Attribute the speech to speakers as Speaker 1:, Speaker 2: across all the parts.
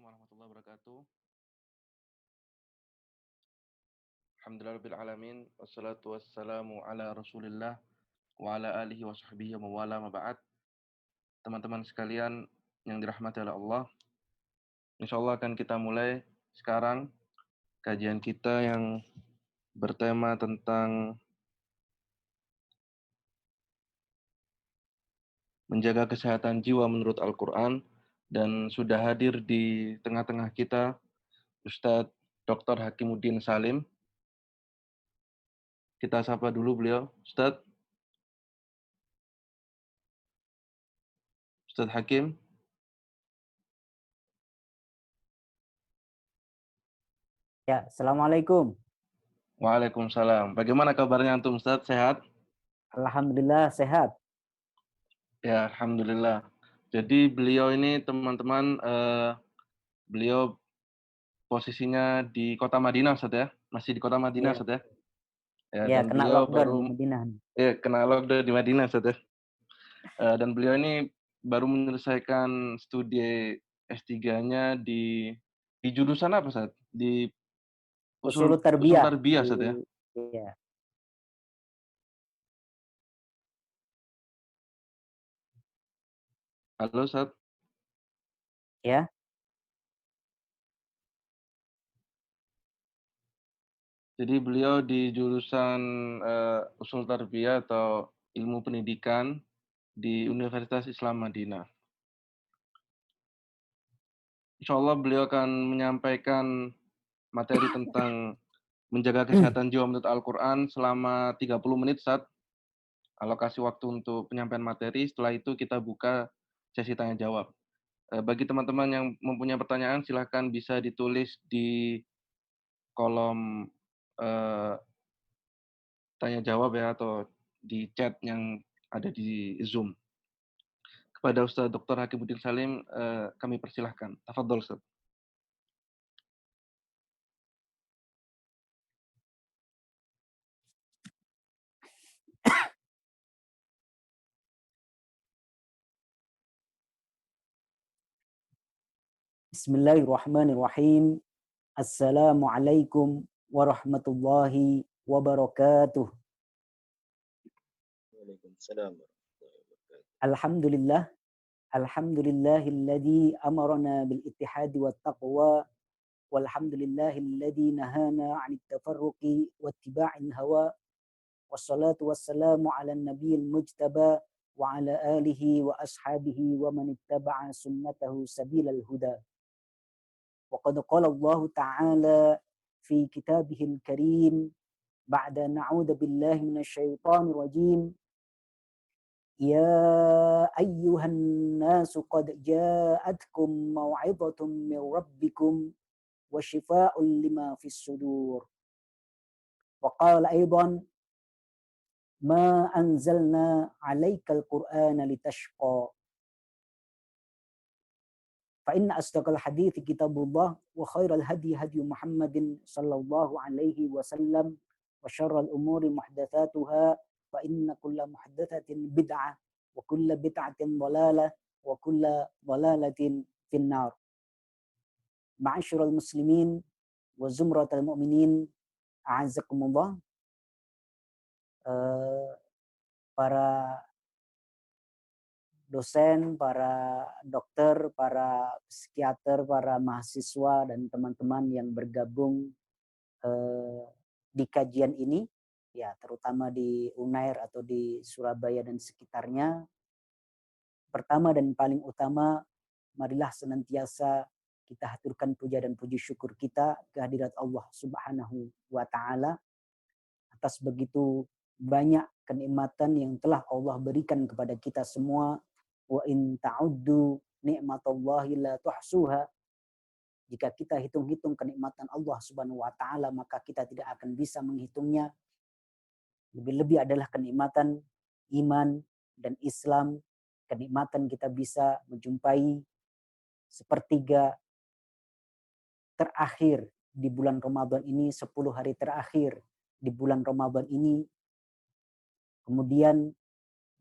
Speaker 1: warahmatullahi wabarakatuh. Alhamdulillahirrahmanirrahim. Wassalatu wassalamu ala rasulillah wa ala alihi wa sahbihi wa mawala ma ba'd. Teman-teman sekalian yang dirahmati oleh Allah, insyaallah akan kita mulai sekarang kajian kita yang bertema tentang menjaga kesehatan jiwa menurut Al-Quran, dan sudah hadir di tengah-tengah kita Ustadz Dr. Hakimuddin Salim. Kita sapa dulu beliau. Ustadz Hakim.
Speaker 2: Ya, Assalamualaikum.
Speaker 1: Waalaikumsalam. Bagaimana kabarnya antum, Ustadz? Sehat?
Speaker 2: Alhamdulillah sehat.
Speaker 1: Ya, alhamdulillah. Jadi beliau ini teman-teman, beliau posisinya di kota Madinah, Ustadz ya? Masih di kota Madinah,
Speaker 2: Ya,
Speaker 1: Ustadz ya? Ya,
Speaker 2: ya
Speaker 1: dan
Speaker 2: kena
Speaker 1: beliau
Speaker 2: lockdown
Speaker 1: baru
Speaker 2: di Madinah.
Speaker 1: kena lockdown di Madinah, Ustadz ya? Dan beliau ini baru menyelesaikan studi S3-nya di jurusan apa, Ustadz? Di usul
Speaker 2: Tarbiyah.
Speaker 1: tarbiyah, Ustadz ya?
Speaker 2: Ya.
Speaker 1: Halo, Ustadz.
Speaker 2: Ya.
Speaker 1: Jadi beliau di jurusan usul tarbiyah atau ilmu pendidikan di Universitas Islam Madinah. Insya Allah beliau akan menyampaikan materi tentang menjaga kesehatan jiwa menurut Al-Quran selama 30 menit, saat alokasi waktu untuk penyampaian materi. Setelah itu kita buka sesi tanya jawab. Bagi teman-teman yang mempunyai pertanyaan, silahkan bisa ditulis di kolom tanya jawab ya, atau di chat yang ada di Zoom. Kepada Ustaz Dr. Hakimuddin Salim, kami persilahkan. Tafadhol, Ustaz.
Speaker 2: Bismillahirrahmanirrahim. Assalamualaikum warahmatullahi wabarakatuh.
Speaker 3: Waalaikumsalam.
Speaker 2: Alhamdulillah. Alhamdulillahilladzi amarna bil ittihadi wat taqwa. Walhamdulillahilladzi nahana 'anit tafarruqi wattiba'il hawa. Wassalatu wassalamu 'alan nabiyil mujtaba wa 'ala alihi wa ashabihi wa man ittaba'a sunnatahu sabilal huda. وقد قال الله تعالى في كتابه الكريم بعد نعوذ بالله من الشيطان الرجيم يا أيها الناس قد جاءتكم موعظة من ربكم وشفاء لما في الصدور وقال أيضا ما أنزلنا عليك القرآن لتشقى فإن أصدق الحديث كتاب الله وخير الهدي هدي محمد صلى الله عليه وسلم وشر الأمور محدثاتها فإن كل محدثة بدعة وكل بدعة ضلالة وكل ضلالة في النار. معاشر المسلمين وزمرة المؤمنين أعزكم الله. Para dosen, para dokter, para psikiater, para mahasiswa, dan teman-teman yang bergabung di kajian ini, ya terutama di Unair atau di Surabaya dan sekitarnya. Pertama dan paling utama, marilah senantiasa kita haturkan puja dan puji syukur kita kehadirat Allah Subhanahu wa Ta'ala atas begitu banyak kenikmatan yang telah Allah berikan kepada kita semua. Wa in ta'uddu ni'matallahi la tuhsuha. Jika kita hitung-hitung kenikmatan Allah Subhanahu wa Ta'ala, maka kita tidak akan bisa menghitungnya. Lebih-lebih adalah kenikmatan iman dan Islam. Kenikmatan kita bisa menjumpai sepertiga terakhir di bulan Ramadan ini, 10 hari terakhir di bulan Ramadan ini. Kemudian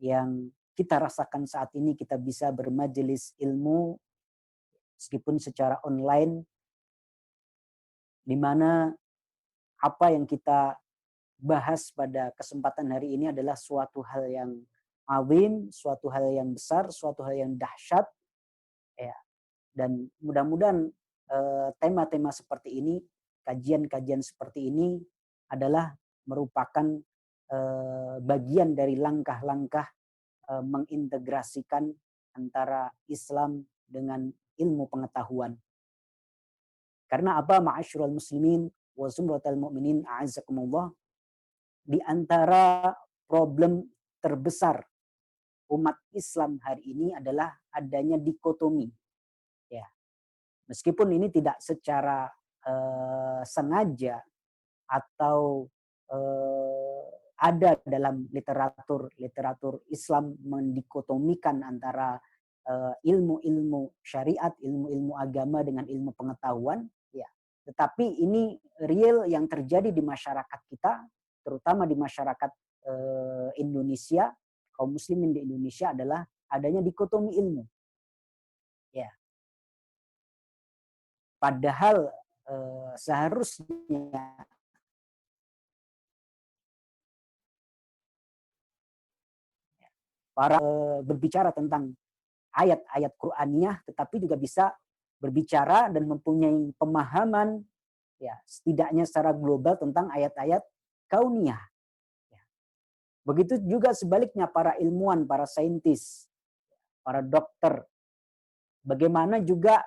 Speaker 2: yang kita rasakan saat ini, kita bisa bermajelis ilmu meskipun secara online, di mana apa yang kita bahas pada kesempatan hari ini adalah suatu hal yang azim, suatu hal yang besar, suatu hal yang dahsyat, ya. Dan mudah-mudahan tema-tema seperti ini, kajian-kajian seperti ini adalah merupakan bagian dari langkah-langkah mengintegrasikan antara Islam dengan ilmu pengetahuan. Karena apa, ma'asyiral muslimin wa zumratal mu'minin a'azzakumullah, di antara problem terbesar umat Islam hari ini adalah adanya dikotomi. Ya, meskipun ini tidak secara sengaja atau ada dalam literatur Islam mendikotomikan antara ilmu-ilmu syariat, ilmu-ilmu agama dengan ilmu pengetahuan, ya. Tetapi ini real yang terjadi di masyarakat kita, terutama di masyarakat Indonesia, kaum muslimin di Indonesia, adalah adanya dikotomi ilmu. Ya. Padahal seharusnya para berbicara tentang ayat-ayat Qur'aniyah, tetapi juga bisa berbicara dan mempunyai pemahaman, ya, setidaknya secara global tentang ayat-ayat kauniyah. Ya. Begitu juga sebaliknya para ilmuwan, para saintis, para dokter, bagaimana juga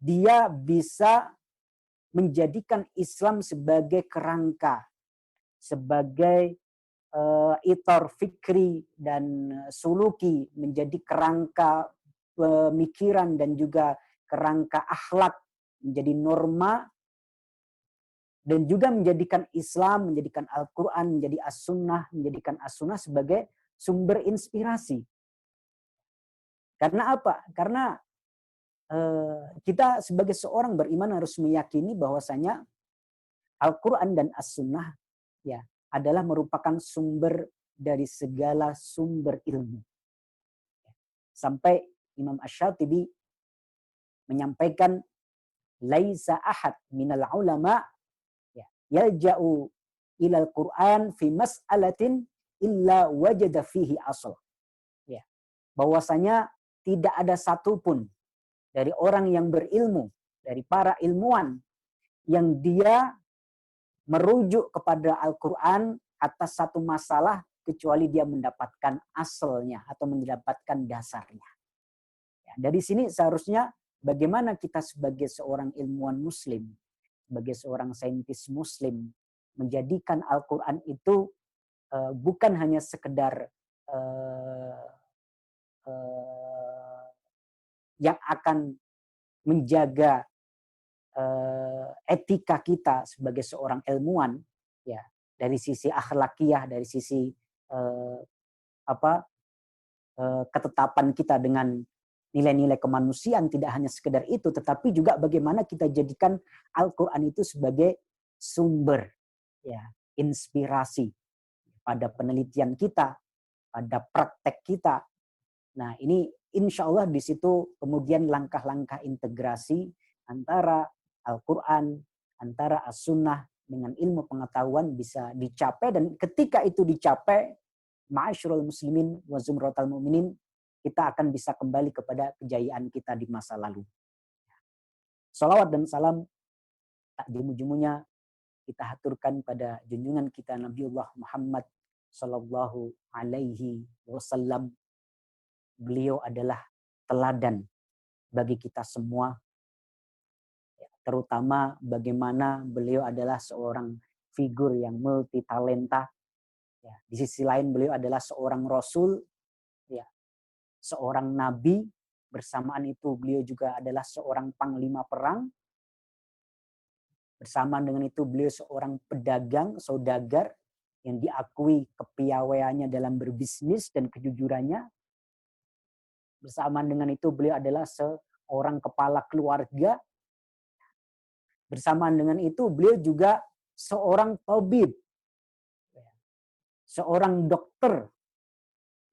Speaker 2: dia bisa menjadikan Islam sebagai kerangka, sebagai itor fikri dan suluki, menjadi kerangka pemikiran dan juga kerangka akhlak, menjadi norma, dan juga menjadikan Islam, menjadikan Al-Quran, menjadi menjadikan as-sunnah sebagai sumber inspirasi. Karena apa? Karena kita sebagai seorang beriman harus meyakini bahwasanya Al-Quran dan as-sunnah, ya, adalah merupakan sumber dari segala sumber ilmu. Sampai Imam Asy-Syatibi menyampaikan, laisa ahad minal ulama yalja'u ilal Qur'an fi mas'alatin illa wajada fihi asl. Ya. Bahwasanya tidak ada satupun dari orang yang berilmu, dari para ilmuwan, yang dia merujuk kepada Al-Quran atas satu masalah kecuali dia mendapatkan asalnya atau mendapatkan dasarnya. Ya, dari sini seharusnya bagaimana kita sebagai seorang ilmuwan muslim, sebagai seorang saintis muslim, menjadikan Al-Quran itu bukan hanya sekedar yang akan menjaga etika kita sebagai seorang ilmuwan, ya, dari sisi akhlakiyah, dari sisi ketetapan kita dengan nilai-nilai kemanusiaan, tidak hanya sekedar itu, tetapi juga bagaimana kita jadikan Al-Quran itu sebagai sumber, ya, inspirasi pada penelitian kita, pada praktek kita. Nah, ini insya Allah di situ kemudian langkah-langkah integrasi antara Al-Quran, antara As-Sunnah dengan ilmu pengetahuan bisa dicapai, dan ketika itu dicapai, ma'asyiral muslimin wa zumratal mu'minin, kita akan bisa kembali kepada kejayaan kita di masa lalu. Salawat dan salam tak jemu-jemunya kita haturkan pada junjungan kita Nabiullah Muhammad sallallahu alaihi wasallam. Beliau adalah teladan bagi kita semua, terutama bagaimana beliau adalah seorang figur yang multi talenta. Ya, di sisi lain beliau adalah seorang rasul, ya, seorang nabi, bersamaan itu beliau juga adalah seorang panglima perang. Bersamaan dengan itu beliau seorang pedagang, saudagar yang diakui kepiawaiannya dalam berbisnis dan kejujurannya. Bersamaan dengan itu beliau adalah seorang kepala keluarga. Bersamaan dengan itu beliau juga seorang tabib, seorang dokter.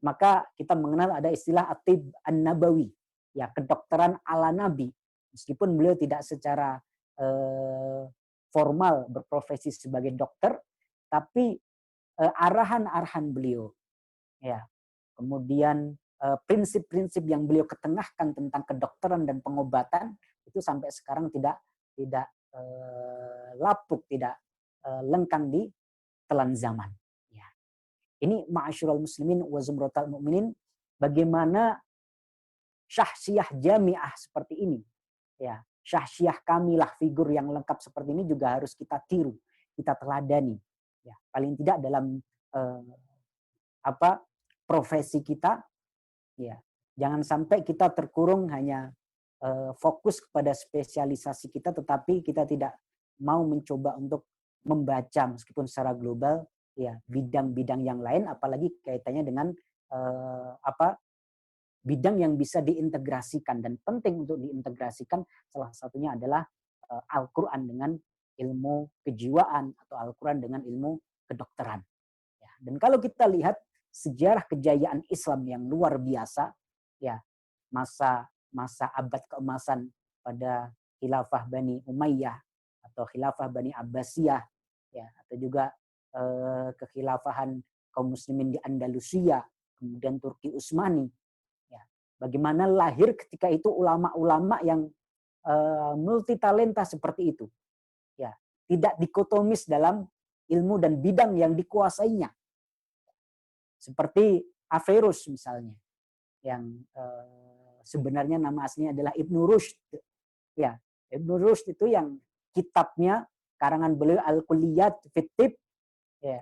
Speaker 2: Maka kita mengenal ada istilah atib an-nabawi, ya kedokteran ala Nabi. Meskipun beliau tidak secara formal berprofesi sebagai dokter, tapi arahan-arahan beliau, ya, kemudian prinsip-prinsip yang beliau ketengahkan tentang kedokteran dan pengobatan itu sampai sekarang tidak lapuk, tidak lengkang di telan zaman. Ya. Ini ma'asyiral muslimin wa zumratal mu'minin, bagaimana syahsiah jamiah seperti ini. Ya, syahsiah kamilah, figur yang lengkap seperti ini juga harus kita tiru, kita teladani. Ya, paling tidak dalam profesi kita, ya. Jangan sampai kita terkurung hanya fokus kepada spesialisasi kita, tetapi kita tidak mau mencoba untuk membaca meskipun secara global, ya, bidang-bidang yang lain, apalagi kaitannya dengan bidang yang bisa diintegrasikan dan penting untuk diintegrasikan. Salah satunya adalah Al-Quran dengan ilmu kejiwaan atau Al-Quran dengan ilmu kedokteran. Ya, dan kalau kita lihat sejarah kejayaan Islam yang luar biasa, ya, masa abad keemasan pada khilafah Bani Umayyah atau khilafah Bani Abbasiyah, ya, atau juga kekhilafahan kaum muslimin di Andalusia, kemudian Turki Utsmani. Ya, bagaimana lahir ketika itu ulama-ulama yang multitalenta seperti itu. Ya, tidak dikotomis dalam ilmu dan bidang yang dikuasainya. Seperti Averroes misalnya, yang sebenarnya nama aslinya adalah Ibnu Rushd. Ya, Ibnu Rushd itu yang kitabnya karangan beliau Al-Kulliyat fit Tibb, ya,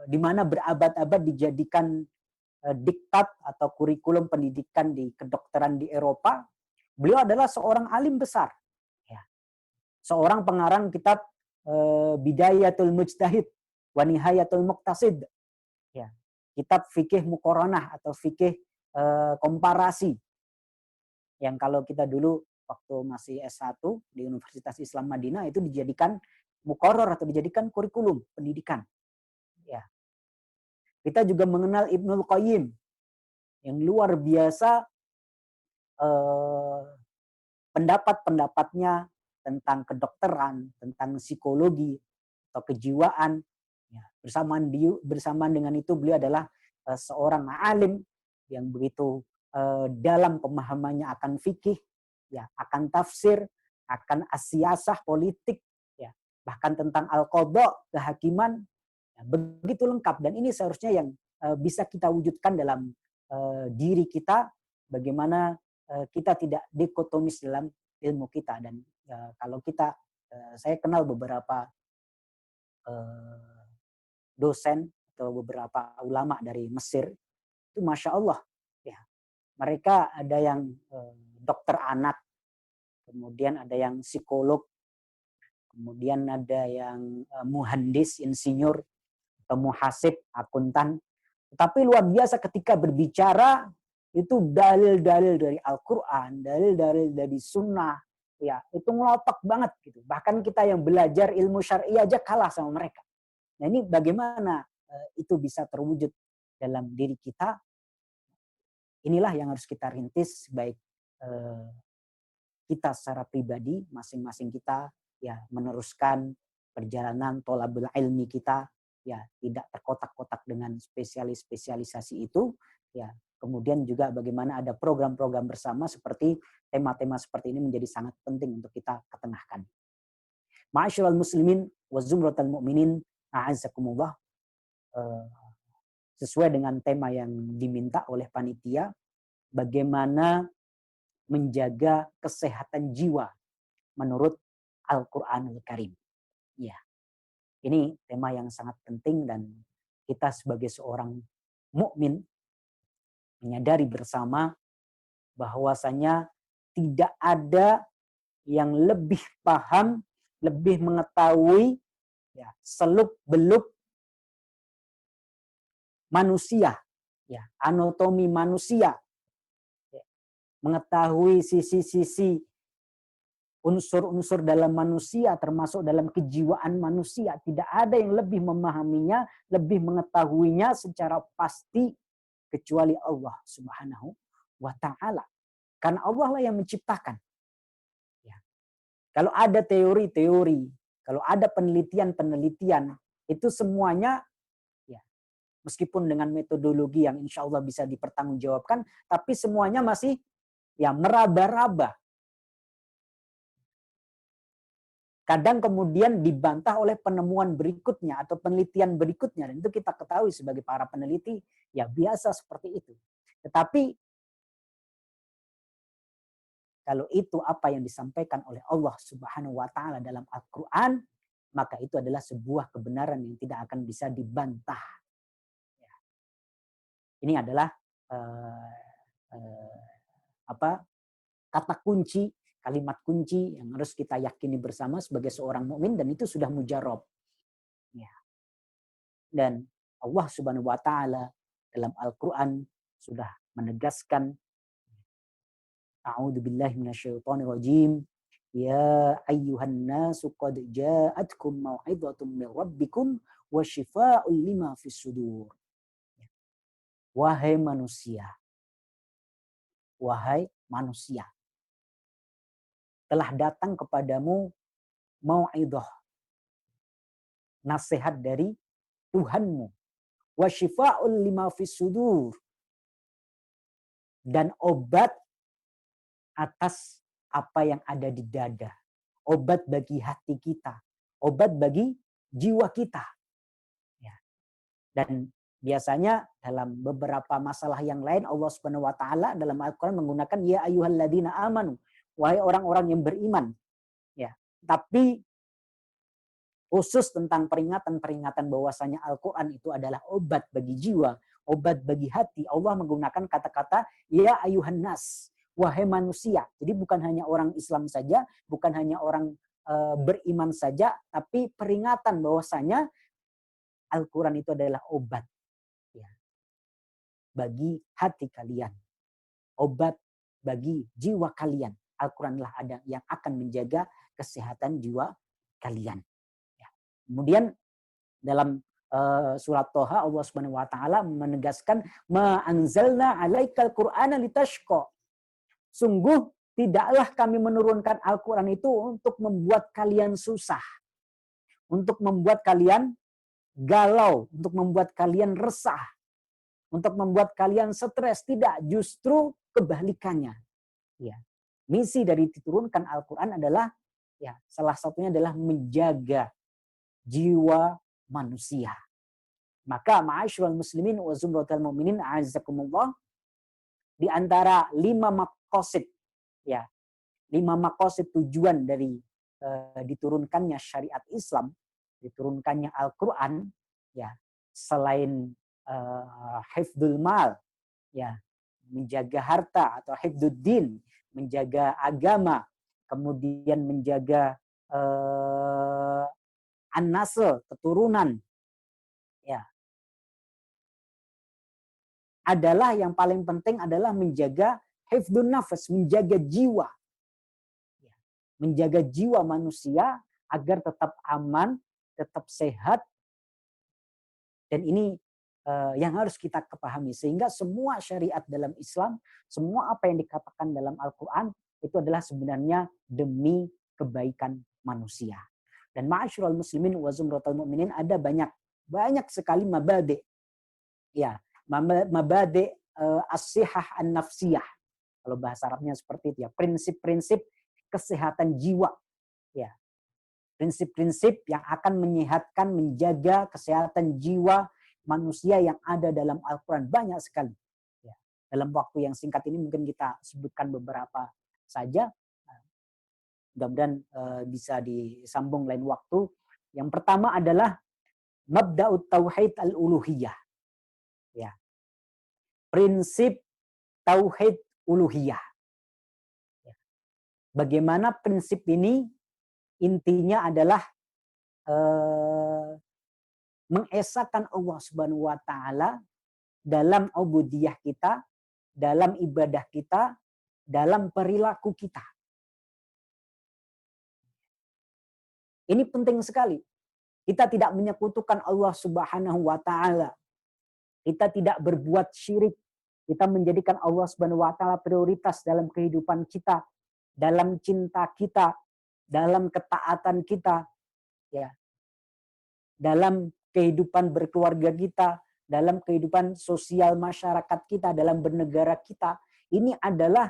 Speaker 2: di mana berabad-abad dijadikan diktat atau kurikulum pendidikan di kedokteran di Eropa. Beliau adalah seorang alim besar, ya, seorang pengarang kitab Bidayatul Mujtahid wa Nihayatul Muqtasid, ya, kitab fikih muqaranah atau fikih komparasi, yang kalau kita dulu waktu masih S1 di Universitas Islam Madinah itu dijadikan muqarrar atau dijadikan kurikulum pendidikan. Ya. Kita juga mengenal Ibnul Qayyim yang luar biasa pendapat-pendapatnya tentang kedokteran, tentang psikologi atau kejiwaan. Ya, bersamaan dengan itu beliau adalah seorang alim yang begitu dalam pemahamannya akan fikih, ya, akan tafsir, akan asiyasah politik, ya, bahkan tentang al-qadha, kehakiman, ya, begitu lengkap. Dan ini seharusnya yang bisa kita wujudkan dalam diri kita, bagaimana kita tidak dikotomis dalam ilmu kita. Dan kalau kita, saya kenal beberapa dosen atau beberapa ulama dari Mesir, itu Masya Allah, ya, mereka ada yang dokter anak, kemudian ada yang psikolog, kemudian ada yang muhandis, insinyur, atau muhasib, akuntan. Tetapi luar biasa ketika berbicara, itu dalil-dalil dari Al-Quran, dalil-dalil dari sunnah, ya, itu ngelotok banget gitu. Bahkan kita yang belajar ilmu syar'i aja kalah sama mereka. Nah, ini bagaimana itu bisa terwujud dalam diri kita? Inilah yang harus kita rintis, baik kita secara pribadi, masing-masing kita, ya, meneruskan perjalanan thalabul ilmi kita, ya, tidak terkotak-kotak dengan spesialisasi itu, ya. Kemudian juga bagaimana ada program-program bersama seperti tema-tema seperti ini menjadi sangat penting untuk kita ketengahkan. Ma'asyiral muslimin wa zumratal mu'minin, a'azzakumullah. Sesuai dengan tema yang diminta oleh panitia, bagaimana menjaga kesehatan jiwa menurut Al-Qur'anul Karim. Ya. Ini tema yang sangat penting dan kita sebagai seorang mukmin menyadari bersama bahwasanya tidak ada yang lebih paham, lebih mengetahui, ya, seluk-beluk manusia, ya, anatomi manusia, ya, mengetahui sisi-sisi unsur-unsur dalam manusia, termasuk dalam kejiwaan manusia. Tidak ada yang lebih memahaminya, lebih mengetahuinya secara pasti, kecuali Allah Subhanahu wa taala. Karena Allah lah yang menciptakan. Ya. Kalau ada teori-teori, kalau ada penelitian-penelitian, itu semuanya ya meskipun dengan metodologi yang insya Allah bisa dipertanggungjawabkan, tapi semuanya masih ya meraba-raba. Kadang kemudian dibantah oleh penemuan berikutnya atau penelitian berikutnya. Dan itu kita ketahui sebagai para peneliti, ya biasa seperti itu. Tetapi kalau itu apa yang disampaikan oleh Allah Subhanahu wa taala dalam Al-Qur'an, maka itu adalah sebuah kebenaran yang tidak akan bisa dibantah. Ya. Ini adalah kata kunci, kalimat kunci yang harus kita yakini bersama sebagai seorang mukmin, dan itu sudah mujarab. Ya. Dan Allah Subhanahu wa taala dalam Al-Qur'an sudah menegaskan, a'udzubillahi minasyaitonirrajim, ya ayyuhan nasu qad ja'atkum mau'izatun min rabbikum wa syifaa'un lima fis sudur. Wahai manusia, telah datang kepadamu mau'izah, nasihat dari Tuhanmu, wa syifaa'un lima fis sudur, dan obat atas apa yang ada di dada, obat bagi hati kita, obat bagi jiwa kita. Ya. Dan biasanya dalam beberapa masalah yang lain Allah Subhanahu wa taala dalam Al-Qur'an menggunakan ya ayyuhalladzina amanu, wahai orang-orang yang beriman. Ya. Tapi khusus tentang peringatan-peringatan bahwasanya Al-Quran itu adalah obat bagi jiwa, obat bagi hati. Allah menggunakan kata-kata ya ayuhan nas, wahai manusia. Jadi bukan hanya orang Islam saja, bukan hanya orang beriman saja, tapi peringatan bahwasanya Al-Quran itu adalah obat ya, bagi hati kalian, obat bagi jiwa kalian. Al-Quranlah ada yang akan menjaga kesehatan jiwa kalian. Kemudian dalam surat Toha Allah Subhanahu wa taala menegaskan ma anzalna 'alaikal qur'ana litashqa. Sungguh tidaklah kami menurunkan Al-Qur'an itu untuk membuat kalian susah, untuk membuat kalian galau, untuk membuat kalian resah, untuk membuat kalian stres. Tidak, justru kebalikannya. Ya. Misi dari diturunkan Al-Qur'an adalah ya salah satunya adalah menjaga jiwa manusia. Maka ma'asyiral muslimin wa zumratal mu'minin a'azzakumullah, di antara 5 maqasid ya, 5 maqasid tujuan dari diturunkannya syariat Islam, diturunkannya Al-Qur'an ya, selain hifdzul mal ya, menjaga harta atau hifdzuddin, menjaga agama, kemudian menjaga an-nasl, keturunan, ya, adalah yang paling penting adalah menjaga hifdzun nafas, menjaga jiwa, menjaga jiwa manusia agar tetap aman, tetap sehat. Dan ini yang harus kita kepahami, sehingga semua syariat dalam Islam, semua apa yang dikatakan dalam Al-Quran itu adalah sebenarnya demi kebaikan manusia. Dan ma'asyiral muslimin wa zumratal mu'minin, ada banyak sekali mabadi. Ya, mabadi as-sihah an-nafsiyah. Kalau bahasa Arabnya seperti itu ya, prinsip-prinsip kesehatan jiwa. Ya. Prinsip-prinsip yang akan menyehatkan, menjaga kesehatan jiwa manusia yang ada dalam Al-Qur'an banyak sekali. Ya. Dalam waktu yang singkat ini mungkin kita sebutkan beberapa saja. Mudah-mudahan bisa disambung lain waktu. Yang pertama adalah mabda'ut tauhid al-uluhiyah. Ya. Prinsip tauhid uluhiyah. Ya. Bagaimana prinsip ini? Intinya adalah mengesahkan Allah Subhanahu wa taala dalam ubudiyah kita, dalam ibadah kita, dalam perilaku kita. Ini penting sekali. Kita tidak menyekutukan Allah Subhanahu wa taala. Kita tidak berbuat syirik. Kita menjadikan Allah Subhanahu wa taala prioritas dalam kehidupan kita, dalam cinta kita, dalam ketaatan kita, ya, dalam kehidupan berkeluarga kita, dalam kehidupan sosial masyarakat kita, dalam bernegara kita. Ini adalah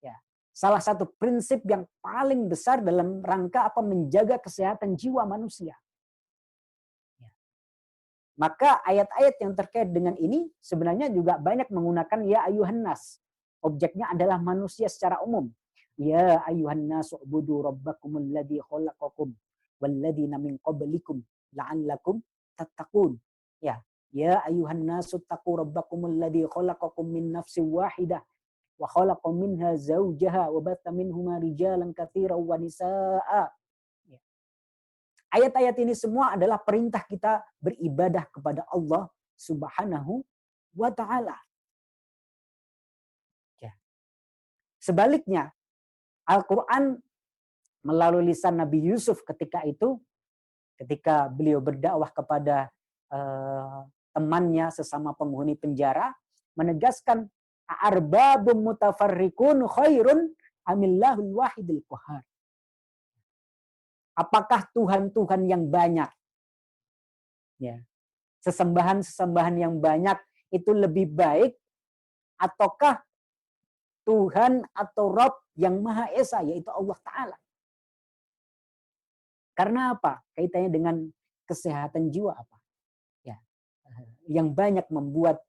Speaker 2: ya salah satu prinsip yang paling besar dalam rangka apa menjaga kesehatan jiwa manusia. Maka ayat-ayat yang terkait dengan ini sebenarnya juga banyak menggunakan ya ayuhan nas. Objeknya adalah manusia secara umum. Ya ayuhan nas ubudu rabbakumul ladzi khalaqakum walladzina min qablikum la'allakum tattaqun. Ya ayuhan nas taqu rabbakumul ladzi khalaqakum min nafsin wahidah wa khalaqa minha zawjaha wa batha minhuma rijalan katsiran wa nisaa. Ayat-ayat ini semua adalah perintah kita beribadah kepada Allah Subhanahu wa taala. Sebaliknya, Al-Qur'an melalui lisan Nabi Yusuf ketika beliau berdakwah kepada temannya sesama penghuni penjara, menegaskan arbabum mutafarriqun khairun amillahul wahidil qahar. Apakah Tuhan-Tuhan yang banyak, ya, sesembahan-sesembahan yang banyak itu lebih baik, ataukah Tuhan atau Rabb yang Maha Esa, yaitu Allah Ta'ala? Karena apa? Kaitannya dengan kesehatan jiwa apa? Ya, yang banyak membuat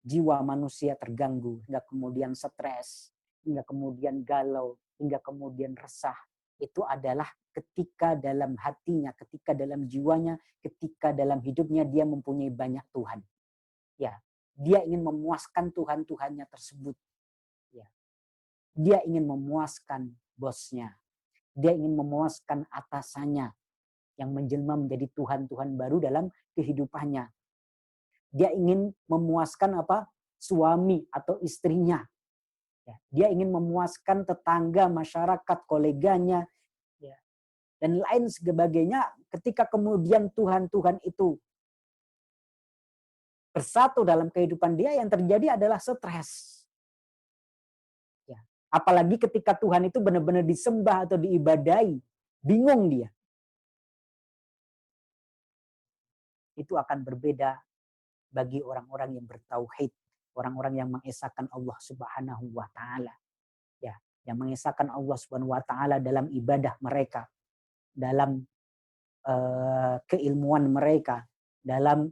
Speaker 2: jiwa manusia terganggu, hingga kemudian stres, hingga kemudian galau, hingga kemudian resah. Itu adalah ketika dalam hatinya, ketika dalam jiwanya, ketika dalam hidupnya dia mempunyai banyak Tuhan. Ya, dia ingin memuaskan Tuhan-Tuhannya tersebut. Ya, dia ingin memuaskan bosnya. Dia ingin memuaskan atasannya yang menjelma menjadi Tuhan-Tuhan baru dalam kehidupannya. Dia ingin memuaskan apa? Suami atau istrinya. Ya, dia ingin memuaskan tetangga, masyarakat, koleganya, ya, dan lain sebagainya. Ketika kemudian Tuhan-Tuhan itu bersatu dalam kehidupan dia, yang terjadi adalah stres. Ya, apalagi ketika Tuhan itu benar-benar disembah atau diibadahi, bingung dia. Itu akan berbeda bagi orang-orang yang bertauhid, orang-orang yang mengesahkan Allah Subhanahu wa taala. Ya, yang mengesahkan Allah Subhanahu wa taala dalam ibadah mereka, dalam keilmuan mereka, dalam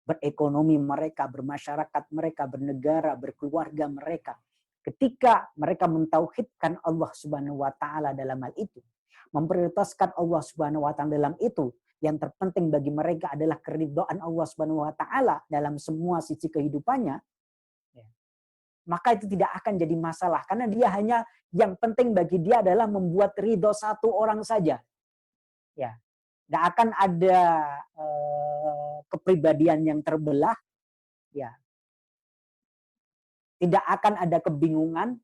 Speaker 2: berekonomi mereka, bermasyarakat mereka, bernegara, berkeluarga mereka. Ketika mereka mentauhidkan Allah Subhanahu wa taala dalam hal itu, memprioritaskan Allah Subhanahu wa taala dalam itu, yang terpenting bagi mereka adalah keridhaan Allah Subhanahu wa taala dalam semua sisi kehidupannya, maka itu tidak akan jadi masalah, karena dia hanya yang penting bagi dia adalah membuat ridho satu orang saja. Ya, nggak akan ada kepribadian yang terbelah, ya, tidak akan ada kebingungan,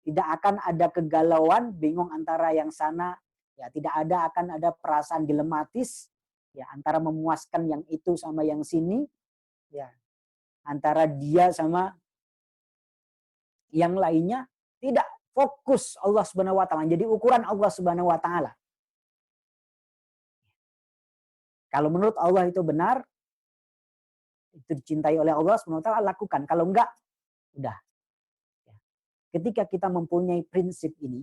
Speaker 2: tidak akan ada kegalauan, bingung antara yang sana, ya, tidak akan ada perasaan dilematis, ya, antara memuaskan yang itu sama yang sini, ya, antara dia sama yang lainnya. Tidak, fokus Allah Subhanahu wa taala. Jadi ukuran Allah Subhanahu wa taala. Kalau menurut Allah itu benar, itu dicintai oleh Allah Subhanahu wa taala, lakukan. Kalau enggak, udah. Ketika kita mempunyai prinsip ini,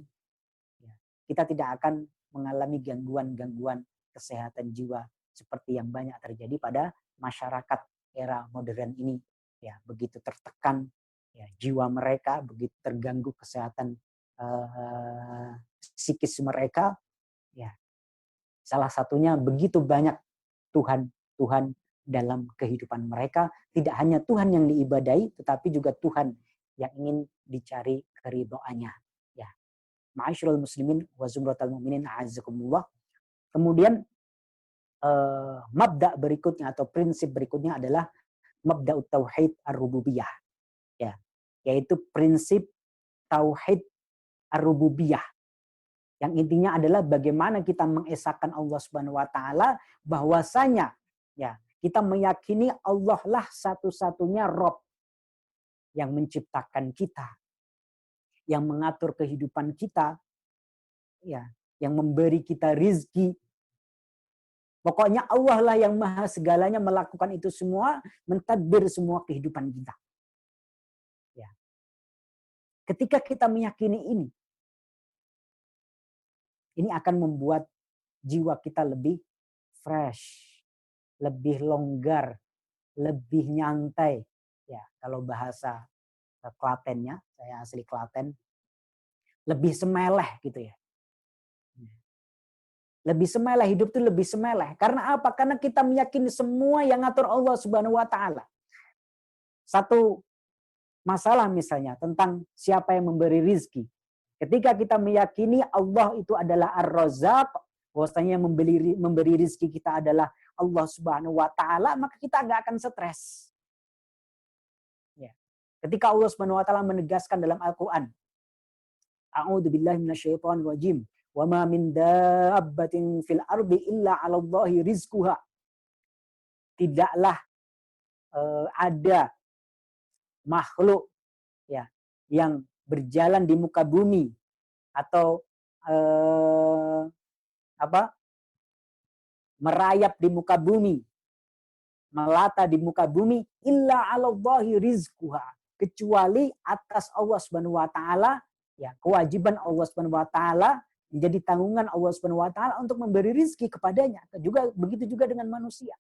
Speaker 2: kita tidak akan mengalami gangguan-gangguan kesehatan jiwa seperti yang banyak terjadi pada masyarakat era modern ini. Ya, begitu tertekan, ya, jiwa mereka, begitu terganggu kesehatan psikis mereka. Ya, salah satunya begitu banyak Tuhan dalam kehidupan mereka. Tidak hanya Tuhan yang diibadahi, tetapi juga Tuhan yang ingin dicari keridhaannya. Ya, ma'asyiral muslimin wa zumratal mu'minin a'azzakumullah. Kemudian mabda berikutnya atau prinsip berikutnya adalah mabda'ut tauhid ar-rububiyah. Ya, yaitu prinsip tauhid ar-rububiyah. Yang intinya adalah bagaimana kita mengesahkan Allah Subhanahu wa taala, bahwasanya ya, Kita meyakini Allah lah satu-satunya Rob yang menciptakan kita, yang mengatur kehidupan kita, ya, yang memberi kita rizki. Pokoknya Allah lah yang maha segalanya melakukan itu semua, mentadbir semua kehidupan kita. Ya. Ketika kita meyakini ini akan membuat jiwa kita lebih fresh, lebih longgar, lebih nyantai. Ya, kalau bahasa Klatennya, saya asli Klaten, lebih semeleh gitu ya. Lebih semeleh, hidup itu lebih semeleh. Karena apa? Karena kita meyakini semua yang ngatur Allah Subhanahu wa taala. Satu masalah misalnya tentang siapa yang memberi rizki. Ketika kita meyakini Allah itu adalah Ar-Razzaq, bahwasanya yang memberi rizki kita adalah Allah Subhanahu wa taala, maka kita nggak akan stres. Ya. Ketika Allah Subhanahu wa taala menegaskan dalam Al-Qur'an, A'udzubillahi minasyaitonir rajim. Wa ma min dabbatin fil ardi illa 'alallahi rizquha. Tidaklah ada makhluk ya yang berjalan di muka bumi atau merayap di muka bumi, melata di muka bumi illa 'alallahi rizquha, kecuali atas Allah Subhanahu wa taala, ya, kewajiban Allah Subhanahu wa taala, menjadi tanggungan Allah Subhanahu wa taala untuk memberi rizki kepadanya. Juga begitu juga dengan manusia.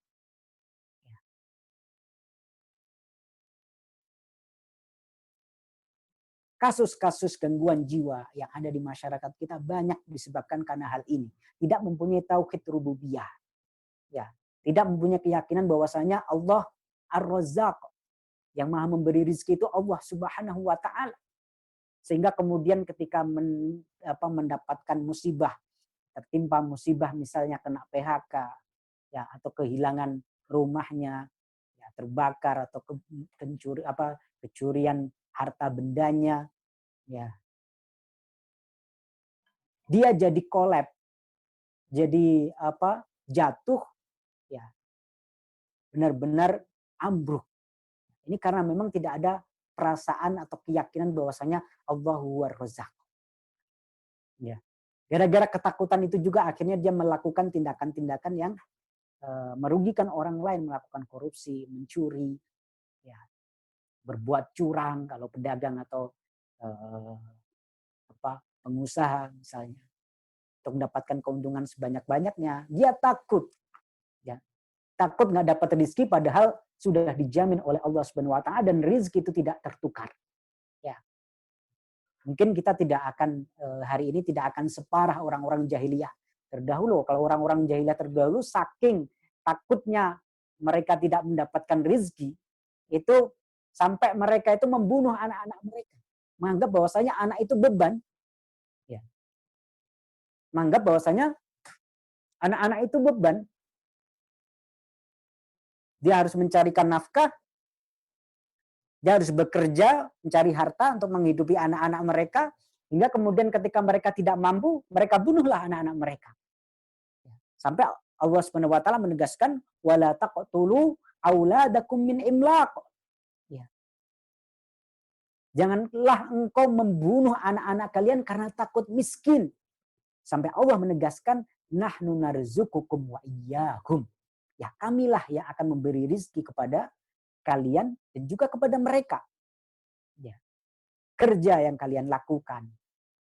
Speaker 2: Kasus-kasus gangguan jiwa yang ada di masyarakat kita banyak disebabkan karena hal ini. Tidak mempunyai tauhid rububiyah. Ya, tidak mempunyai keyakinan bahwasanya Allah Ar-Razzaq, yang maha memberi rizki itu Allah Subhanahu wa taala. Sehingga kemudian ketika mendapatkan musibah, tertimpa musibah misalnya kena PHK, ya, atau kehilangan rumahnya, ya, terbakar atau kecurian harta bendanya, ya, dia jadi kolab, jadi jatuh, ya, benar-benar ambruk. Ini karena memang tidak ada perasaan atau keyakinan bahwasanya Allahu Ar-Razzaq. Ya. Gara-gara ketakutan itu juga akhirnya dia melakukan tindakan-tindakan yang merugikan orang lain, melakukan korupsi, mencuri, ya, berbuat curang kalau pedagang atau pengusaha misalnya, untuk mendapatkan keuntungan sebanyak-banyaknya. Dia takut, ya, takut nggak dapat rezeki padahal sudah dijamin oleh Allah Subhanahu wa taala dan rezeki itu tidak tertukar. Ya. Mungkin kita tidak akan hari ini tidak akan separah orang-orang jahiliyah terdahulu. Kalau orang-orang jahiliyah terdahulu saking takutnya mereka tidak mendapatkan rezeki, itu sampai mereka itu membunuh anak-anak mereka. Menganggap bahwasanya anak itu beban. Ya. Menganggap bahwasanya anak-anak itu beban. Dia harus mencarikan nafkah, dia harus bekerja, mencari harta untuk menghidupi anak-anak mereka, hingga kemudian ketika mereka tidak mampu, mereka bunuhlah anak-anak mereka. Sampai Allah Subhanahu wa taala menegaskan, wala taqtulu auladakum min imlaq. Ya. Janganlah engkau membunuh anak-anak kalian karena takut miskin. Sampai Allah menegaskan, nahnu narzuqukum wa iyyahum. Ya, kamilah yang akan memberi rizki kepada kalian dan juga kepada mereka. Ya. Kerja yang kalian lakukan,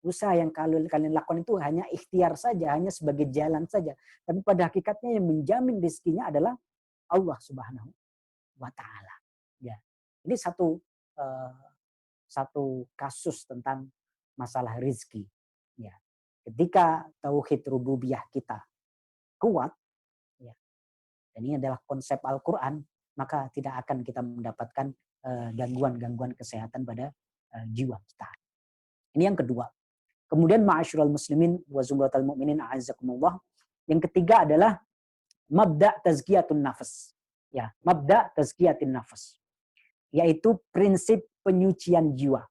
Speaker 2: usaha yang kalian lakukan itu hanya ikhtiar saja, hanya sebagai jalan saja. Tapi pada hakikatnya yang menjamin rizkinya adalah Allah Subhanahu wa taala. Ya. Ini satu kasus tentang masalah rizki. Ya. Ketika tauhid rububiyah kita kuat, ya, dan ini adalah konsep Al-Quran, maka tidak akan kita mendapatkan gangguan-gangguan kesehatan pada jiwa kita. Ini yang kedua. Kemudian ma'asyiral muslimin wa zumratal mu'minin a'azzakumullah. Yang ketiga adalah mabda' tazkiyatun nafas. Ya, mabda' tazkiyatun nafas. Yaitu prinsip penyucian jiwa.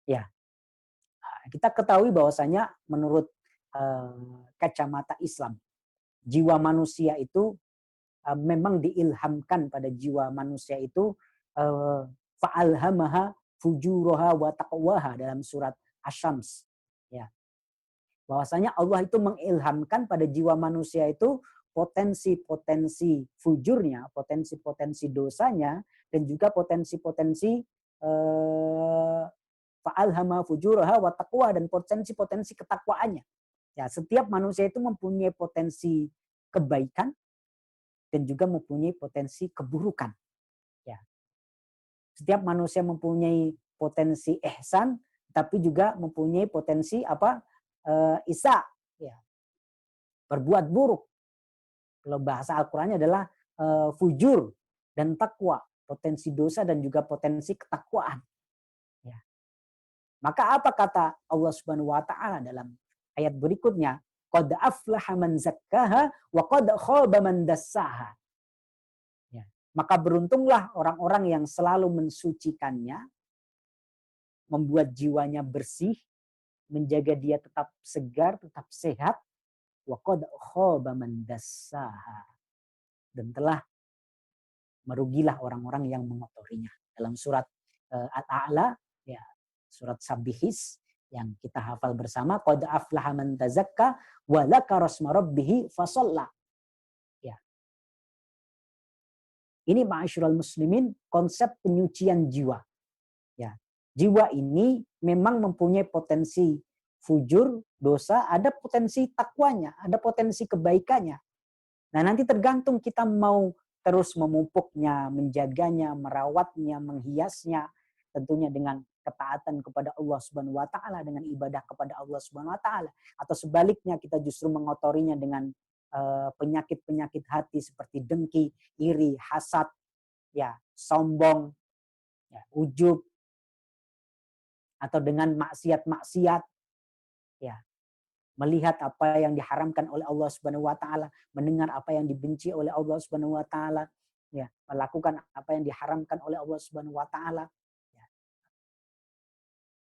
Speaker 2: Ya. Kita ketahui bahwasanya menurut kacamata Islam, jiwa manusia itu memang diilhamkan pada jiwa manusia itu fa'alhamaha fujuraha wa taqwaha dalam surat Asy-Syams. Ya. Bahwasanya Allah itu mengilhamkan pada jiwa manusia itu potensi-potensi fujurnya, potensi-potensi dosanya, dan juga potensi-potensi fa'alhama fujuraha wa taqwa, dan potensi-potensi ketakwaannya. Ya, setiap manusia itu mempunyai potensi kebaikan dan juga mempunyai potensi keburukan. Ya. Setiap manusia mempunyai potensi ihsan, tapi juga mempunyai potensi isa, ya, berbuat buruk. Kalau bahasa Al-Qur'annya adalah fujur dan takwa, potensi dosa dan juga potensi ketakwaan. Ya. Maka apa kata Allah Subhanahu wa taala dalam ayat berikutnya? Qad aflaha man zakkaha wa qad khaba man dassaha. Ya. Maka beruntunglah orang-orang yang selalu mensucikannya, membuat jiwanya bersih, menjaga dia tetap segar, tetap sehat. Wa qad khaba man dassaha. Dan telah merugilah orang-orang yang mengotorinya. Dalam surat Al-A'la, ya, surat Sabihis yang kita hafal bersama, qad aflaha man tazakka wa dzakara asma rabbih fasalla. Ya. Ini ma'asyiral muslimin, konsep penyucian jiwa. Ya. Jiwa ini memang mempunyai potensi fujur, dosa, ada potensi takwanya, ada potensi kebaikannya. Nah, nanti tergantung kita mau terus memupuknya, menjaganya, merawatnya, menghiasnya, tentunya dengan ketaatan kepada Allah Subhanahu wa taala, dengan ibadah kepada Allah Subhanahu wa taala, atau sebaliknya kita justru mengotorinya dengan penyakit-penyakit hati seperti dengki, iri, hasad, ya, sombong, ya, ujub, atau dengan maksiat-maksiat, ya, melihat apa yang diharamkan oleh Allah Subhanahu wa taala, mendengar apa yang dibenci oleh Allah Subhanahu wa taala, ya, melakukan apa yang diharamkan oleh Allah Subhanahu wa taala. Ya.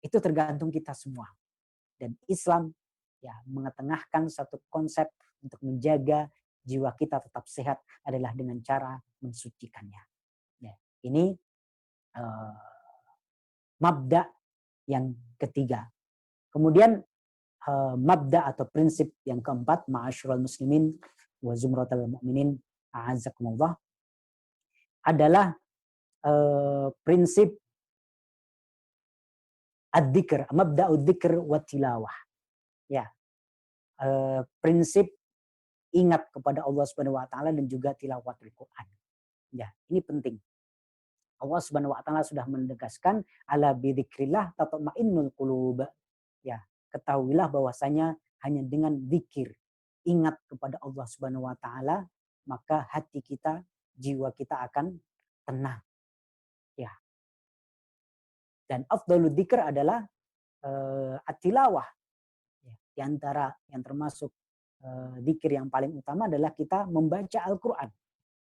Speaker 2: Itu tergantung kita semua. Dan Islam, ya, mengetengahkan satu konsep untuk menjaga jiwa kita tetap sehat adalah dengan cara mensucikannya. Ya. Ini mabda yang ketiga. Kemudian mabda atau prinsip yang keempat, ma'asyiral muslimin wa zumratal mu'minin a'azzakumullah, adalah prinsip ad-dzikr, mabda'ud dzikr wa tilawah. Ya. Prinsip ingat kepada Allah Subhanahu wa taala dan juga tilawatul Quran. Ya, ini penting. Allah Subhanahu wa taala sudah menegaskan ala bidzikrillah tatma'innul qulub. Ya, ketahuilah bahwasanya hanya dengan zikir, ingat kepada Allah Subhanahu wa taala, maka hati kita, jiwa kita akan tenang. Ya. Dan afdhalul dzikr adalah at-tilawah. Ya, di antara yang termasuk zikir yang paling utama adalah kita membaca Al-Qur'an.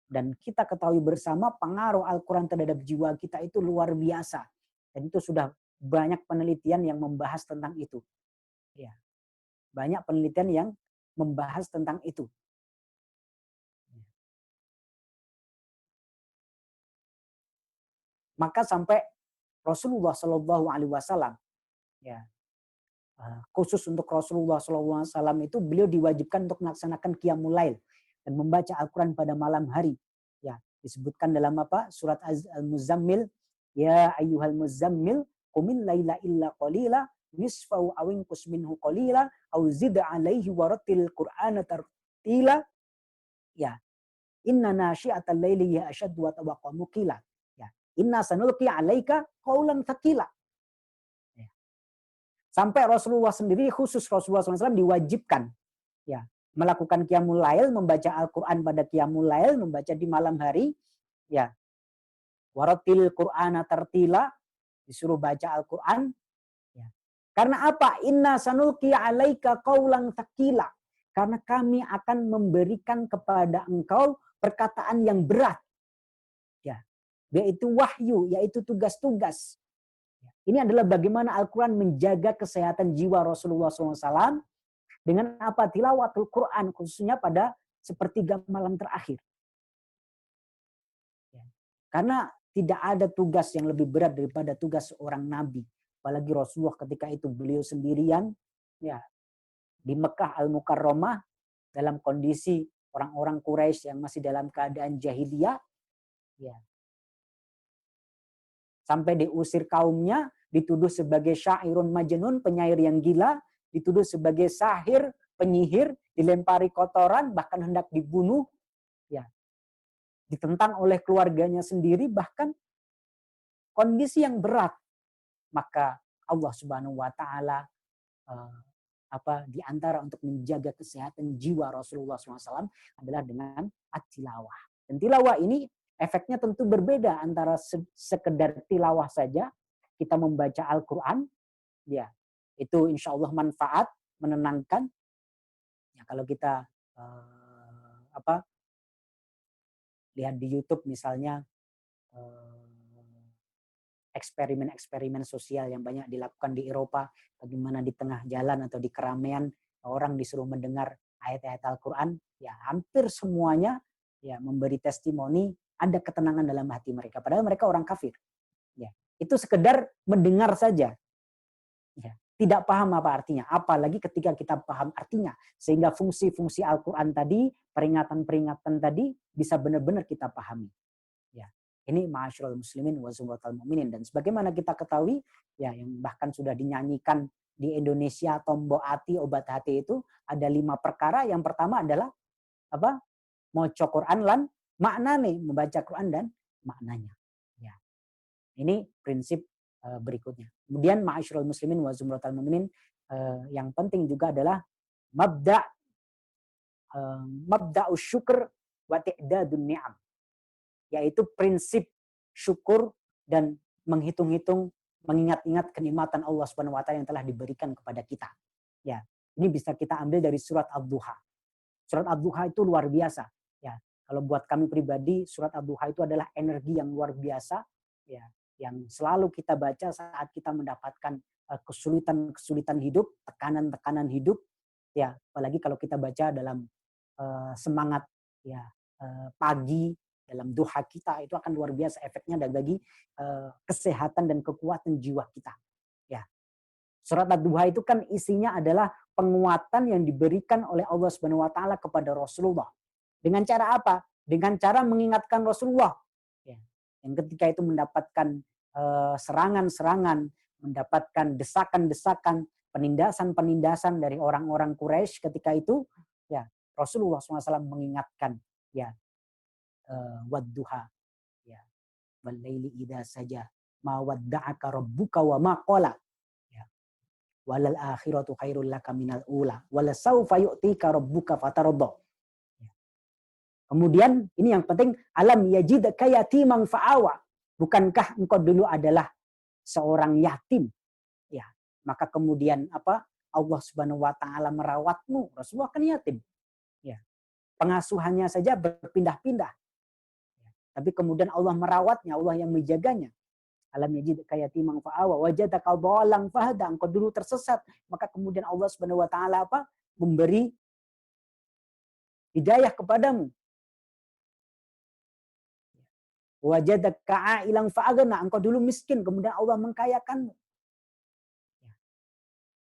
Speaker 2: Dan kita ketahui bersama pengaruh Al-Quran terhadap jiwa kita itu luar biasa. Dan itu sudah banyak penelitian yang membahas tentang itu. Ya. Banyak penelitian yang membahas tentang itu. Maka sampai Rasulullah Shallallahu Alaihi Wasallam, ya, khusus untuk Rasulullah Shallallahu Alaihi Wasallam itu beliau diwajibkan untuk melaksanakan qiyamul lail dan membaca Al-Quran pada malam hari. Ya, disebutkan dalam apa? Surat Al-Muzammil, ya ayyuhal muzammil qumil laila illa qalila nisfahu aw inqus minhu qalila aw zid 'alaihi warattil qur'ana tartila. Ya, inna nasyi'atal laili ya asyaddu wa tawaqqa qila. Ya, inna sanulqi 'alaika qaulan tsaqila. Ya. Sampai Rasulullah sendiri, khusus Rasulullah SAW diwajibkan, ya, melakukan qiyamul lail, membaca Al-Quran pada qiyamul lail, membaca di malam hari, ya. Waratil Qur'ana tartila, disuruh baca Al-Quran, ya. Karena apa? Inna sanulqi 'alaika qaulan tsaqila. Karena kami akan memberikan kepada engkau perkataan yang berat. Ya. Yaitu wahyu, yaitu tugas-tugas. Ini adalah bagaimana Al-Quran menjaga kesehatan jiwa Rasulullah SAW dengan apa? Tilawatul Quran, khususnya pada sepertiga malam terakhir. Karena tidak ada tugas yang lebih berat daripada tugas seorang nabi. Apalagi Rasulullah ketika itu beliau sendirian ya di Mekah Al-Mukarramah dalam kondisi orang-orang Quraisy yang masih dalam keadaan jahiliyah ya. Sampai diusir kaumnya, dituduh sebagai syairun majnun, penyair yang gila, dituduh sebagai sahir, penyihir, dilempari kotoran, bahkan hendak dibunuh, ya, ditentang oleh keluarganya sendiri, bahkan kondisi yang berat. Maka Allah Subhanahu wa taala di antara untuk menjaga kesehatan jiwa Rasulullah SAW adalah dengan at-tilawah. Dan tilawah ini efeknya tentu berbeda antara sekedar tilawah saja, kita membaca Al-Quran, ya itu insya Allah manfaat, menenangkan. Ya, kalau kita lihat di YouTube misalnya eksperimen-eksperimen sosial yang banyak dilakukan di Eropa, bagaimana di tengah jalan atau di keramaian orang disuruh mendengar ayat-ayat Al-Quran, ya hampir semuanya ya memberi testimoni ada ketenangan dalam hati mereka, padahal mereka orang kafir. Ya, itu sekedar mendengar saja, ya, tidak paham apa artinya, apalagi ketika kita paham artinya, sehingga fungsi-fungsi Al-Quran tadi, peringatan-peringatan tadi bisa benar-benar kita pahami. Ya, ini ma'asyiral muslimin wa zumratal mu'minin. Dan sebagaimana kita ketahui, ya yang bahkan sudah dinyanyikan di Indonesia, Tombo Ati, Obat Hati itu ada 5 perkara. Yang pertama adalah maca Quran lan maknane, membaca Quran dan maknanya. Ya. Ini prinsip berikutnya. Kemudian ma'asyiral muslimin wa zumratal mu'minin, yang penting juga adalah mabda'us syukur wa ti'dadun ni'am. Yaitu prinsip syukur dan menghitung-hitung, mengingat-ingat kenikmatan Allah Subhanahu wa taala yang telah diberikan kepada kita. Ya, ini bisa kita ambil dari surat Ad-Duha. Surat Ad-Duha itu luar biasa, ya. Kalau buat kami pribadi, surat Ad-Duha itu adalah energi yang luar biasa, ya, yang selalu kita baca saat kita mendapatkan kesulitan-kesulitan hidup, tekanan-tekanan hidup, ya. Apalagi kalau kita baca dalam semangat, ya, pagi, dalam duha kita, itu akan luar biasa efeknya dan bagi kesehatan dan kekuatan jiwa kita. Ya. Surat Ad-Duha itu kan isinya adalah penguatan yang diberikan oleh Allah Subhanahu wa taala kepada Rasulullah. Dengan cara apa? Dengan cara mengingatkan Rasulullah. Ya. Yang ketika itu mendapatkan serangan-serangan, mendapatkan desakan-desakan, penindasan-penindasan dari orang-orang Quraisy ketika itu, ya Rasulullah SAW mengingatkan, ya wadduha, ya walaili idza saja ma wadda'aka rabbuka wa ma qala, ya walal akhiratu khairul laka minal ula wala saufa yu'tika rabbuka fatarda. Ya. Kemudian ini yang penting, alam yajidka yatiman fa'awa, bukankah engkau dulu adalah seorang yatim, ya maka kemudian Allah Subhanahu wa taala merawatmu. Rasulullah kan yatim, ya pengasuhannya saja berpindah-pindah. Tapi kemudian Allah merawatnya, Allah yang menjaganya. Alam yajidka yatiman fa'awa wajadaka dhalan fahada, engkau dulu tersesat, maka kemudian Allah Subhanahu wa taala memberi hidayah kepadamu. Wajadaka ailan fa'aghna, engkau dulu miskin, kemudian Allah mengkayakanmu.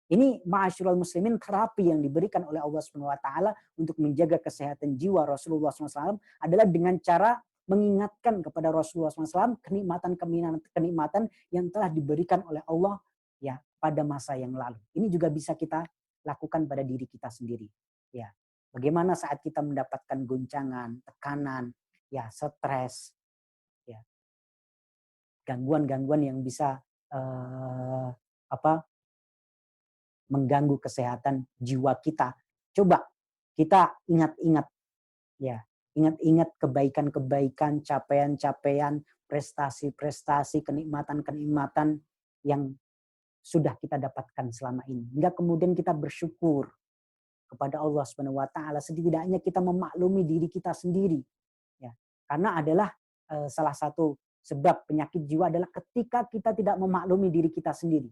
Speaker 2: Ini ma'asyiral muslimin, terapi yang diberikan oleh Allah Subhanahu wa taala untuk menjaga kesehatan jiwa Rasulullah SAW adalah dengan cara mengingatkan kepada Rasulullah SAW kenikmatan yang telah diberikan oleh Allah, ya pada masa yang lalu. Ini juga bisa kita lakukan pada diri kita sendiri. Ya, bagaimana saat kita mendapatkan goncangan, tekanan, ya stres, ya gangguan-gangguan yang bisa mengganggu kesehatan jiwa kita. Coba kita ingat-ingat, ya ingat-ingat kebaikan-kebaikan, capaian-capaian, prestasi-prestasi, kenikmatan-kenikmatan yang sudah kita dapatkan selama ini. Hingga kemudian kita bersyukur kepada Allah Subhanahu wa taala, setidaknya kita memaklumi diri kita sendiri. Ya, karena adalah salah satu sebab penyakit jiwa adalah ketika kita tidak memaklumi diri kita sendiri.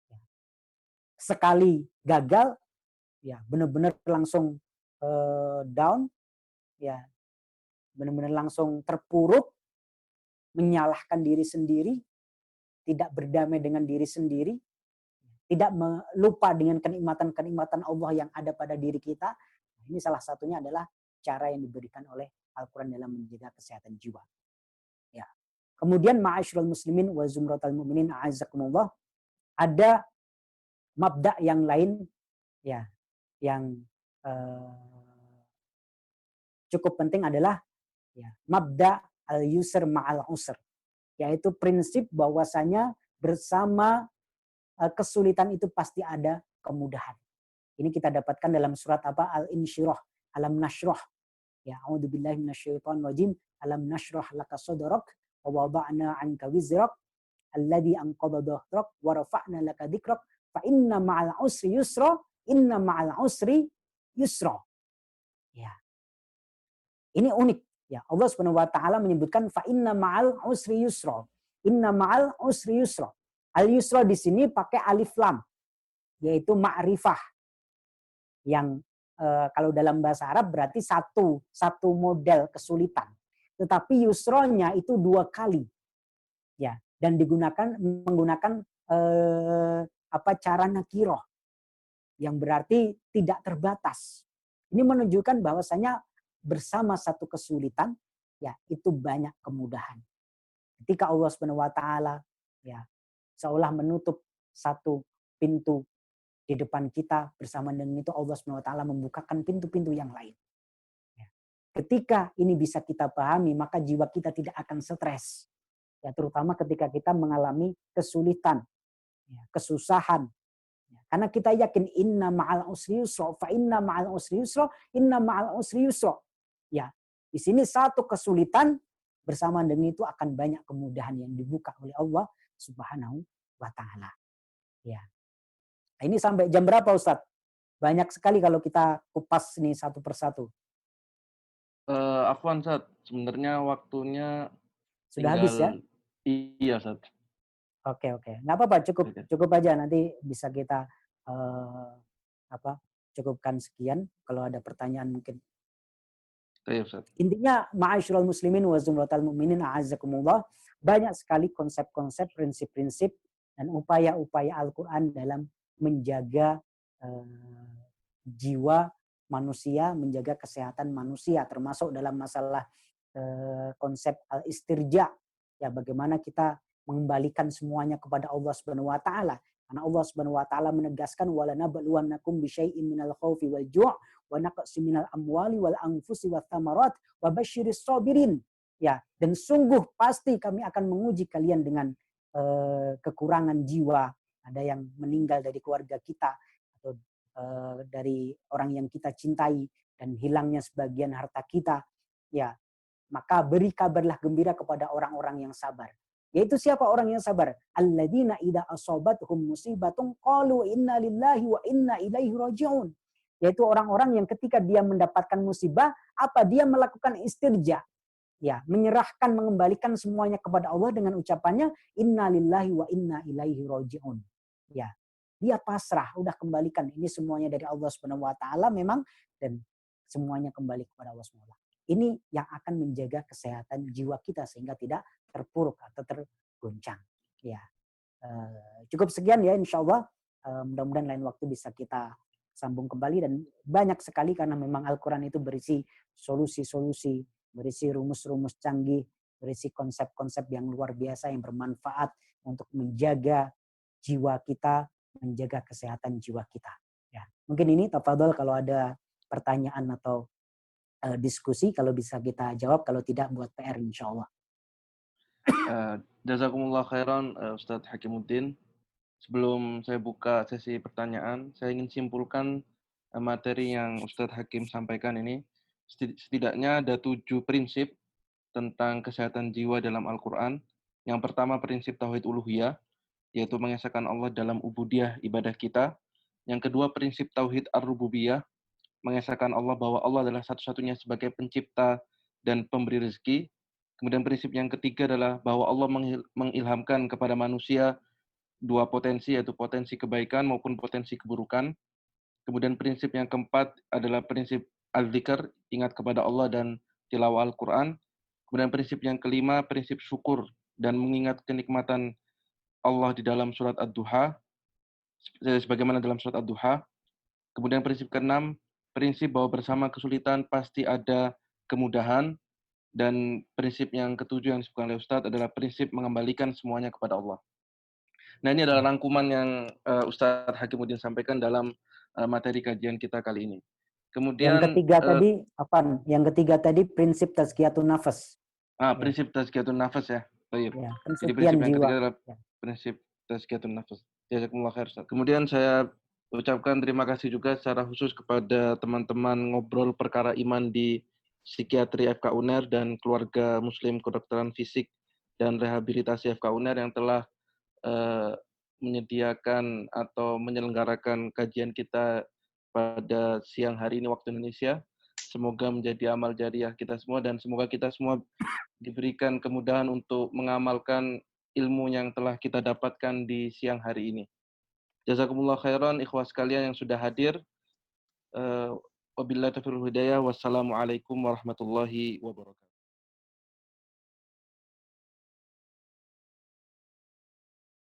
Speaker 2: Ya. Sekali gagal, ya benar-benar langsung down, ya benar-benar langsung terpuruk, menyalahkan diri sendiri, tidak berdamai dengan diri sendiri, tidak lupa dengan kenikmatan-kenikmatan Allah yang ada pada diri kita. Ini salah satunya adalah cara yang diberikan oleh Al-Quran dalam menjaga kesehatan jiwa. Ya. Kemudian ma'asyiral muslimin wa zumratal mu'minin a'azzakumullah, ada mabda yang lain ya yang cukup penting adalah ya, mabda al-yusr ma'al usr, yaitu prinsip bahwasanya bersama kesulitan itu pasti ada kemudahan. Ini kita dapatkan dalam surat apa? Al-Insyirah, Alam Nashrah. Ya, a'udzubillahi minasyaitonir rajim. Alam nashrah laka sadrak wa wada'na 'anka wizrak alladzi anqadha dhahrak wa rafa'na laka dzikrak fa inna ma'al usri yusra, inna ma'al usri yusra. Ya. Ini unik. Ya, Allah Subhanahu wa taala menyebutkan fa inna ma'al usri yusra. Inna ma'al usri yusra. Al yusra di sini pakai alif lam, yaitu ma'rifah, yang kalau dalam bahasa Arab berarti satu model kesulitan. Tetapi yusronya itu 2 kali. Ya, dan menggunakan cara nakiroh yang berarti tidak terbatas. Ini menunjukkan bahwasanya bersama satu kesulitan ya itu banyak kemudahan. Ketika Allah Subhanahu wa taala ya seolah menutup satu pintu di depan kita, bersama dengan itu Allah Subhanahu wa taala membukakan pintu-pintu yang lain. Ya. Ketika ini bisa kita pahami, maka jiwa kita tidak akan stres. Ya, terutama ketika kita mengalami kesulitan, ya, kesusahan. Ya, karena kita yakin inna ma'al usri yusra, fa inna ma'al usri yusra, inna ma'al usri yusra. Ya, di sini satu kesulitan bersama dengan itu akan banyak kemudahan yang dibuka oleh Allah Subhanahu wa taala. Ya. Ini sampai jam berapa Ustadz? Banyak sekali kalau kita kupas nih satu persatu.
Speaker 1: Afwan Sat, sebenarnya waktunya
Speaker 2: Sudah habis ya?
Speaker 1: tinggal iya Sat.
Speaker 2: Oke. Nggak apa-apa,
Speaker 1: Oke.
Speaker 2: cukup aja, nanti bisa kita cukupkan sekian. Kalau ada pertanyaan mungkin.
Speaker 1: Iya Sat.
Speaker 2: Intinya ma'asyiral muslimin wa zumratal mu'minin a'azzakumullah, banyak sekali konsep-konsep, prinsip-prinsip dan upaya-upaya Al-Qur'an dalam menjaga jiwa manusia, menjaga kesehatan manusia, termasuk dalam masalah konsep al-istirja, ya bagaimana kita mengembalikan semuanya kepada Allah Subhanahu wa taala. Karena Allah Subhanahu wa taala menegaskan walanabluwannakum bisyai'in minal khaufi wal ju' wa naqsin minal amwali wal anfusi wath thamarat wa basyiris sabirin. Ya, dan sungguh pasti kami akan menguji kalian dengan kekurangan jiwa, ada yang meninggal dari keluarga kita atau dari orang yang kita cintai dan hilangnya sebagian harta kita. Ya, maka beri kabarlah gembira kepada orang-orang yang sabar. Yaitu siapa orang yang sabar? Alladzina idza asabathum musibatun qalu inna lillahi wa inna ilaihi raji'un. Yaitu orang-orang yang ketika dia mendapatkan musibah, apa dia melakukan istirja. Ya, menyerahkan, mengembalikan semuanya kepada Allah dengan ucapannya inna lillahi wa inna ilaihi raji'un. Ya, dia pasrah, udah kembalikan. Ini semuanya dari Allah Subhanahu wa taala memang, dan semuanya kembali kepada Allah Subhanahu wa taala. Ini yang akan menjaga kesehatan jiwa kita sehingga tidak terpuruk atau terguncang. Ya, cukup sekian ya, insya Allah. Mudah-mudahan lain waktu bisa kita sambung kembali, dan banyak sekali karena memang Al-Quran itu berisi solusi-solusi, berisi rumus-rumus canggih, berisi konsep-konsep yang luar biasa yang bermanfaat untuk menjaga jiwa kita, menjaga kesehatan jiwa kita. Ya, mungkin ini tafadhol kalau ada pertanyaan atau diskusi, kalau bisa kita jawab, kalau tidak buat PR insya Allah.
Speaker 1: Jazakumullah khairan Ustadz Hakimuddin. Sebelum saya buka sesi pertanyaan, saya ingin simpulkan materi yang Ustadz Hakim sampaikan ini. Setidaknya ada 7 prinsip tentang kesehatan jiwa dalam Al-Quran. Yang pertama prinsip Tauhid Uluhiyah, yaitu mengesahkan Allah dalam ubudiyah ibadah kita. Yang kedua prinsip Tauhid Ar-Rububiyah, mengesahkan Allah bahwa Allah adalah satu-satunya sebagai pencipta dan pemberi rezeki. Kemudian prinsip yang ketiga adalah bahwa Allah mengilhamkan kepada manusia 2 potensi, yaitu potensi kebaikan maupun potensi keburukan. Kemudian prinsip yang keempat adalah prinsip al-dzikr, ingat kepada Allah dan tilawah Al-Quran. Kemudian prinsip yang kelima, prinsip syukur dan mengingat kenikmatan Allah di dalam surat Ad-Duha, sebagaimana dalam surat Ad-Duha. Kemudian prinsip keenam, prinsip bahwa bersama kesulitan pasti ada kemudahan. Dan prinsip yang ketujuh yang disebutkan oleh Ustadz adalah prinsip mengembalikan semuanya kepada Allah. Nah, ini adalah rangkuman yang Ustadz Hakimuddin sampaikan dalam materi kajian kita kali ini.
Speaker 2: Yang
Speaker 1: Kemudian
Speaker 2: ketiga tadi apa? Yang ketiga tadi prinsip tazkiyatun nafas. Ya,
Speaker 1: prinsip tazkiyatun nafas ya. Baik.
Speaker 2: ya,
Speaker 1: Jadi
Speaker 2: pensucian
Speaker 1: prinsip yang
Speaker 2: jiwa.
Speaker 1: ketiga adalah
Speaker 2: Ya.
Speaker 1: prinsip tazkiyatun nafas. Jazakumullah khair, Ustadz. Kemudian saya ucapkan terima kasih juga secara khusus kepada teman-teman ngobrol perkara iman di Psikiatri FK UNER dan keluarga Muslim Kedokteran Fisik dan Rehabilitasi FK UNER yang telah menyediakan atau menyelenggarakan kajian kita pada siang hari ini waktu Indonesia. Semoga menjadi amal jariah kita semua dan semoga kita semua diberikan kemudahan untuk mengamalkan ilmu yang telah kita dapatkan di siang hari ini. Jazakumullah khairan ikhwas sekalian yang sudah hadir. Wabillahi taufiq wal hidayah. Wassalamualaikum warahmatullahi wabarakatuh.